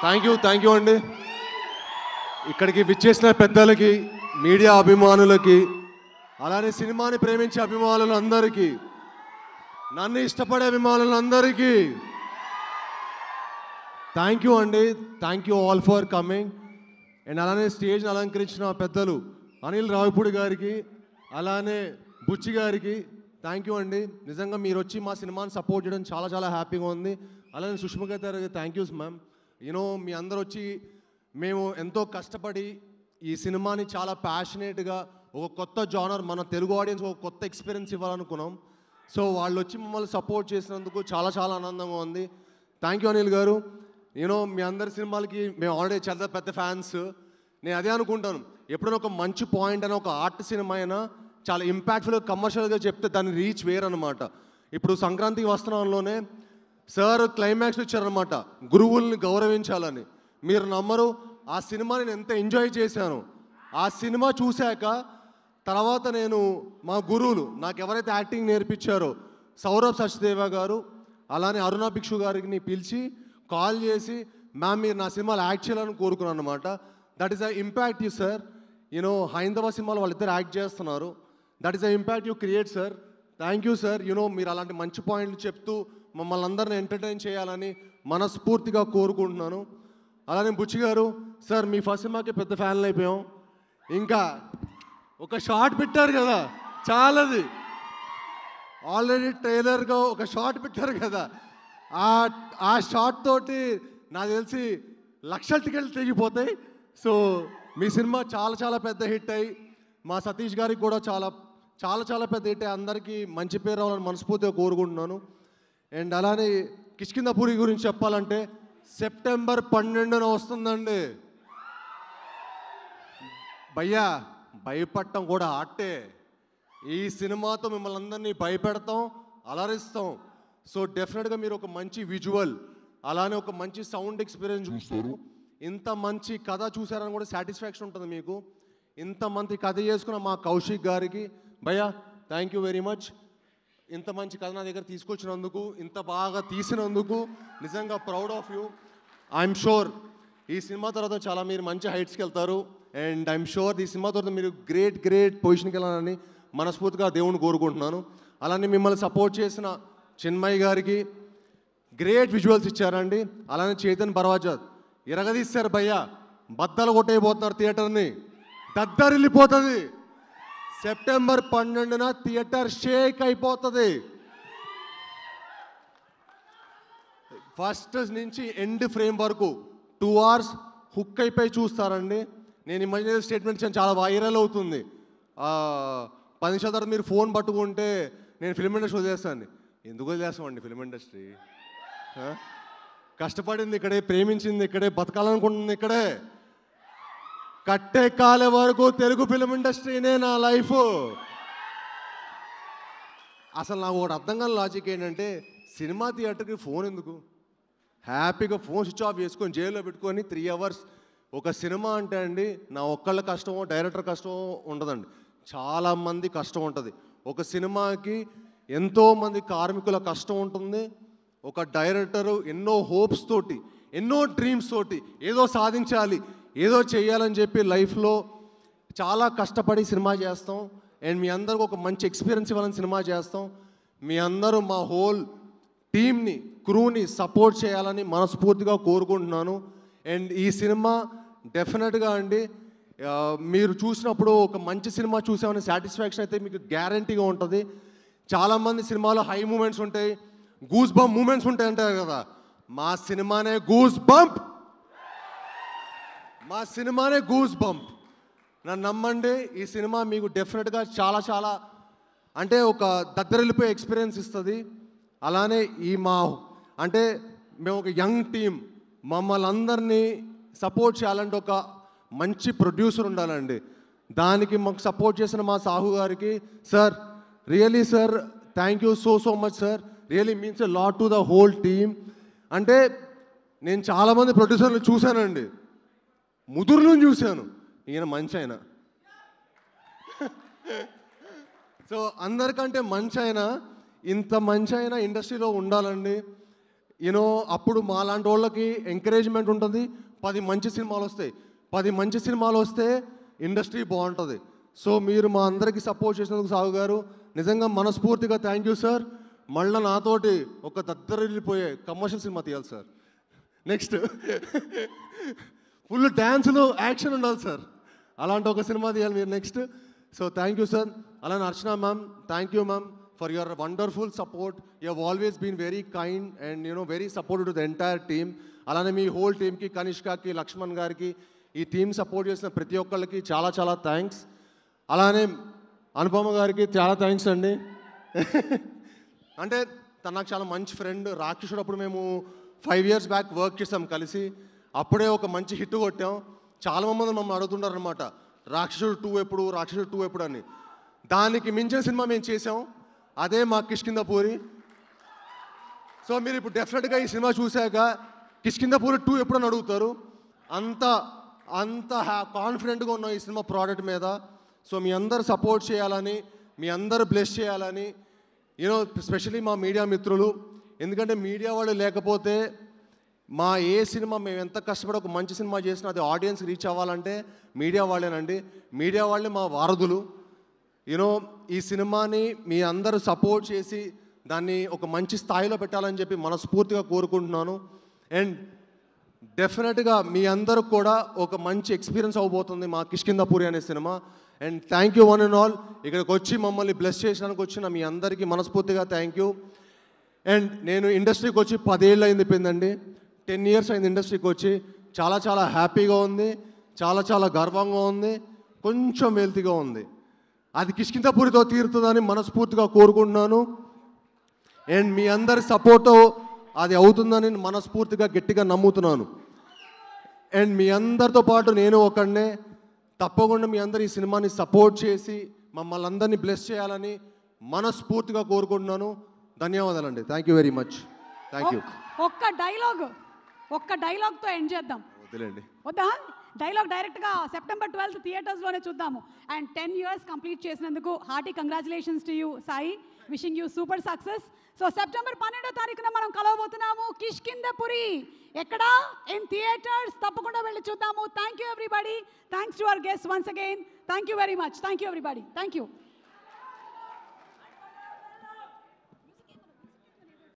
Thank you అండి. ఇక్కడికి విచ్చేసిన పెద్దలకి, మీడియా అభిమానులకి, అలానే సినిమాని ప్రేమించే అభిమానులందరికీ, నన్ను ఇష్టపడే అభిమానులందరికీ థ్యాంక్ యూ అండి. Thank you all for coming. And అలానే స్టేజ్ని అలంకరించిన పెద్దలు అనిల్ రావిపూడి గారికి, అలానే బుచ్చి గారికి థ్యాంక్ యూ అండి. నిజంగా మీరు వచ్చి మా సినిమాని సపోర్ట్ చేయడం చాలా చాలా హ్యాపీగా ఉంది. అలానే సుష్మా గారికి థ్యాంక్ యూస్ మ్యామ్. యూనో మీ అందరు వచ్చి మేము ఎంతో కష్టపడి ఈ సినిమాని చాలా ప్యాషనేట్గా ఒక కొత్త జానర్, మన తెలుగు ఆడియన్స్ ఒక కొత్త ఎక్స్పీరియన్స్ ఇవ్వాలనుకున్నాం. సో వాళ్ళు వచ్చి మమ్మల్ని సపోర్ట్ చేసినందుకు చాలా చాలా ఆనందంగా ఉంది. థ్యాంక్ యూ అనిల్ గారు. యూనో మీ అందరి సినిమాలకి మేము ఆల్రెడీ చాలా పెద్ద ఫ్యాన్స్. నేను అదే అనుకుంటాను, ఎప్పుడైనా ఒక మంచి పాయింట్ అయినా, ఒక ఆర్ట్ సినిమా అయినా చాలా ఇంపాక్ట్ఫుల్గా కమర్షియల్గా చెప్తే దాని రీచ్ వేరనమాట. ఇప్పుడు సంక్రాంతికి వస్త్రంలోనే సార్ క్లైమాక్స్ ఇచ్చారనమాట, గురువుల్ని గౌరవించాలని. మీరు నమ్మరు, ఆ సినిమా నేను ఎంత ఎంజాయ్ చేశాను. ఆ సినిమా చూశాక తర్వాత నేను మా గురువులు నాకు ఎవరైతే యాక్టింగ్ నేర్పించారో సౌరభ్ సచ్దేవ గారు, అలానే అరుణ భిక్షు గారిని పిలిచి కాల్ చేసి, మ్యామ్ మీరు నా సినిమాలో యాక్ట్ చేయాలని కోరుకున్నాను అనమాట. That is the impact you sir. You know హైందవ సినిమాలో వాళ్ళిద్దరు యాక్ట్ చేస్తున్నారు. That is the impact you create sir. Thank you sir. You know మీరు అలాంటి మంచి పాయింట్లు చెప్తూ మమ్మల్ని అందరిని ఎంటర్టైన్ చేయాలని మనస్ఫూర్తిగా కోరుకుంటున్నాను. అలానే బుచ్చి గారు సార్, మీ ఫస్ట్ సినిమాకి పెద్ద ఫ్యాన్లు అయిపోయాం. ఇంకా ఒక షార్ట్ పెట్టారు కదా, చాలాది ఆల్రెడీ ట్రైలర్గా ఒక షార్ట్ పెట్టారు కదా, ఆ షార్ట్ తోటి నాకు తెలిసి లక్షల టికెట్లు తెగిపోతాయి. సో మీ సినిమా చాలా చాలా పెద్ద హిట్ అయ్యి మా సతీష్ గారికి కూడా చాలా చాలా చాలా పెద్ద హిట్ అయ్యి అందరికీ మంచి పేరు రావాలని మనస్ఫూర్తిగా కోరుకుంటున్నాను. అండ్ అలానే కిష్కింధపురి గురించి చెప్పాలంటే సెప్టెంబర్ 12న వస్తుందండి. భయ్యా భయపడటం కూడా ఆర్టే. ఈ సినిమాతో మిమ్మల్ని అందరినీ భయపెడతాం, అలరిస్తాం. సో డెఫినెట్గా మీరు ఒక మంచి విజువల్, అలానే ఒక మంచి సౌండ్ ఎక్స్పీరియన్స్ చూస్తారు. ఇంత మంచి కథ చూసారని కూడా సాటిస్ఫాక్షన్ ఉంటుంది మీకు. ఇంత మంచి కథ చేసుకున్న మా కౌశిక్ గారికి భయ్యా థ్యాంక్ యూ వెరీ మచ్. ఇంత మంచి కథ నా దగ్గర తీసుకొచ్చినందుకు, ఇంత బాగా తీసినందుకు నిజంగా proud of you. I'm sure ఈ సినిమా తర్వాత చాలా మీరు మంచి హైట్స్కి వెళ్తారు. అండ్ ఐఎమ్ షూర్ ఈ సినిమా తర్వాత మీరు గ్రేట్ పొజిషన్కి వెళ్ళాలని మనస్ఫూర్తిగా దేవుని కోరుకుంటున్నాను. అలానే మిమ్మల్ని సపోర్ట్ చేసిన చిన్మయ్ గారికి గ్రేట్ విజువల్స్ ఇచ్చారండి. అలానే చేతన్ బర్వాజాద్ ఇరగదీస్తారు భయ్యా, బద్దలు కొట్టేయబోతున్నారు థియేటర్ని, దద్దరిల్లిపోతుంది. సెప్టెంబర్ 12న థియేటర్ షేక్ అయిపోతుంది. ఫస్ట్ నుంచి ఎండ్ ఫ్రేమ్ వరకు 2 hours హుక్ అయిపోయి చూస్తారండి. నేను ఇమాజినరీ స్టేట్మెంట్ ఇచ్చాను, చాలా వైరల్ అవుతుంది. 10 నిమిషాల తర్వాత మీరు ఫోన్ పట్టుకుంటే నేను ఫిల్మ్ ఇండస్ట్రీ వదిలేస్తాను. ఎందుకు వదిలేస్తామండి? ఫిల్మ్ ఇండస్ట్రీ కష్టపడింది ఇక్కడే, ప్రేమించింది ఇక్కడే, బతకాలనుకుంటుంది ఇక్కడే. కట్టే కాలే వరకు తెలుగు ఫిల్మ్ ఇండస్ట్రీనే నా లైఫ్. అసలు నాకు ఒకటి అర్థం కాని లాజిక్ ఏంటంటే, సినిమా థియేటర్కి ఫోన్ ఎందుకు? హ్యాపీగా ఫోన్ స్విచ్ ఆఫ్ చేసుకొని జైల్లో పెట్టుకొని 3 hours ఒక సినిమా అంటే అండి, నా ఒక్కళ్ళ కష్టమో డైరెక్టర్ కష్టమో ఉండదండి, చాలామంది కష్టం ఉంటుంది. ఒక సినిమాకి ఎంతోమంది కార్మికుల కష్టం ఉంటుంది. ఒక డైరెక్టరు ఎన్నో హోప్స్ తోటి, ఎన్నో డ్రీమ్స్ తోటి ఏదో సాధించాలి, ఏదో చేయాలని చెప్పి లైఫ్లో చాలా కష్టపడి సినిమా చేస్తాం. అండ్ మీ అందరికి ఒక మంచి ఎక్స్పీరియన్స్ ఇవ్వాలని సినిమా చేస్తాం. మీ అందరూ మా హోల్ టీమ్ని, క్రూని సపోర్ట్ చేయాలని మనస్ఫూర్తిగా కోరుకుంటున్నాను. అండ్ ఈ సినిమా డెఫినెట్గా అండి మీరు చూసినప్పుడు ఒక మంచి సినిమా చూసామనే సాటిస్ఫాక్షన్ అయితే మీకు గ్యారంటీగా ఉంటుంది. చాలామంది సినిమాలో హై మూమెంట్స్ ఉంటాయి, గూస్ బంప్ మూమెంట్స్ ఉంటాయి అంటారు కదా, మా సినిమానే గూస్ బంప్. మా సినిమానే గూస్ బంప్. నన్ను నమ్మండి, ఈ సినిమా మీకు డెఫినెట్గా చాలా చాలా అంటే ఒక దగ్గరెళ్ళిపోయే ఎక్స్పీరియన్స్ ఇస్తుంది. అలానే అంటే మేము ఒక యంగ్ టీం, మమ్మల్ని అందరినీ సపోర్ట్ చేయాలంటే ఒక మంచి ప్రొడ్యూసర్ ఉండాలండి. దానికి మాకు సపోర్ట్ చేసిన మా సాహు గారికి sir, really sir thank you so much sir. Really means a lot to the whole team. అంటే నేను చాలామంది ప్రొడ్యూసర్లు చూశానండి, ముదురును చూశాను, ఈయన మంచి ఆయన. సో అందరికంటే మంచి ఆయన, ఇంత మంచి ఆయన ఇండస్ట్రీలో ఉండాలండి. యూనో అప్పుడు మా లాంటి వాళ్ళకి ఎంకరేజ్మెంట్ ఉంటుంది, 10 మంచి సినిమాలు వస్తాయి. 10 మంచి సినిమాలు వస్తే ఇండస్ట్రీ బాగుంటుంది. సో మీరు మా అందరికీ సపోర్ట్ చేసినందుకు సాగు గారు నిజంగా మనస్ఫూర్తిగా థ్యాంక్ యూ సార్. మళ్ళీ నాతోటి ఒక దద్దరిల్లిపోయే కమర్షియల్ సినిమా తీయాలి సార్. నెక్స్ట్ ఫుల్ డ్యాన్సులు యాక్షన్ ఉండాలి సార్. అలాంటి ఒక సినిమా తీయాలి మీరు next. So thank you sir. అలానే Archana ma'am, thank you ma'am for your wonderful support. You have always been very kind and very supportive to the entire team. అలానే మీ whole టీమ్కి, కనిష్కకి, లక్ష్మణ్ గారికి, ఈ టీమ్ సపోర్ట్ చేసిన ప్రతి ఒక్కళ్ళకి చాలా చాలా థ్యాంక్స్. అలానే అనుపమ గారికి చాలా థ్యాంక్స్ అండి. అంటే తను నాకు చాలా మంచి ఫ్రెండ్. రాక్షసుడు అప్పుడు మేము 5 years బ్యాక్ వర్క్ చేసాం కలిసి. అప్పుడే ఒక మంచి హిట్ కొట్టాం. చాలామంది మమ్మల్ని అడుగుతుంటారు అనమాట, రాక్షసుడు 2 ఎప్పుడు, రాక్షసుడు 2 ఎప్పుడు అని. దానికి మించిన సినిమా మేము చేసాం, అదే మా కిష్కింధపురి. సో మీరు ఇప్పుడు డెఫినెట్గా ఈ సినిమా చూశాక కిష్కింధపురి 2 ఎప్పుడు అని అడుగుతారు. అంత అంత కాన్ఫిడెంట్గా ఉన్నాం ఈ సినిమా ప్రోడక్ట్ మీద. సో మీ అందరు సపోర్ట్ చేయాలని, మీ అందరు బ్లెస్ చేయాలని, స్పెషలీ మా మీడియా మిత్రులు. ఎందుకంటే మీడియా వాళ్ళు లేకపోతే మా ఏ సినిమా మేము ఎంత కష్టపడి ఒక మంచి సినిమా చేసినా అది ఆడియన్స్ రీచ్ అవ్వాలంటే మీడియా వాళ్ళేనండి. మీడియా వాళ్ళే మా వారధులు. ఈ సినిమాని మీ అందరూ సపోర్ట్ చేసి దాన్ని ఒక మంచి స్థాయిలో పెట్టాలని చెప్పి మనస్ఫూర్తిగా కోరుకుంటున్నాను. అండ్ డెఫినెట్గా మీ అందరూ కూడా ఒక మంచి ఎక్స్పీరియన్స్ అవబోతుంది మా కిష్కింధపురి అనే cinema. And thank you one and all. ఇక్కడికి వచ్చి మమ్మల్ని బ్లెస్ చేసినందుకు వచ్చిన మీ అందరికీ మనస్ఫూర్తిగా థ్యాంక్ యూ. అండ్ నేను ఇండస్ట్రీకి వచ్చి 10 ఏళ్ళు అయిపోయిందండి. 10 years అయింది ఇండస్ట్రీకి వచ్చి. చాలా చాలా హ్యాపీగా ఉంది, చాలా చాలా గర్వంగా ఉంది, కొంచెం వెల్తీగా ఉంది. అది కిష్కింధపురితో తీరుతుందని మనస్ఫూర్తిగా కోరుకుంటున్నాను. అండ్ మీ అందరి సపోర్టు అది అవుతుందని మనస్ఫూర్తిగా గట్టిగా నమ్ముతున్నాను. అండ్ మీ అందరితో పాటు నేను ఒకనే. తప్పకుండా మీ అందరు ఈ సినిమాని సపోర్ట్ చేసి మమ్మల్ని అందరినీ బ్లెస్ చేయాలని మనస్ఫూర్తిగా కోరుకుంటున్నాను. ధన్యవాదాలండి. Thank you very much. Thank you. ఒక్క డైలాగ్తో ఎండ్ చేద్దాం. వద్దులేండి. వద్దా? డైలాగ్ డైరెక్ట్గా September 12th థియేటర్స్లోనే చూద్దాము. అండ్ 10 years కంప్లీట్ చేసినందుకు hearty congratulations to you Sai. Wishing you super success. So September 12వ తారీఖున మనం కలవబోతున్నాము కిష్కింధపురి. ఎక్కడ? In theatres. తప్పకుండా వెళ్ళి చూద్దాము. Thank you everybody. Thanks to our guest once again. Thank you very much. Thank you everybody. Thank you.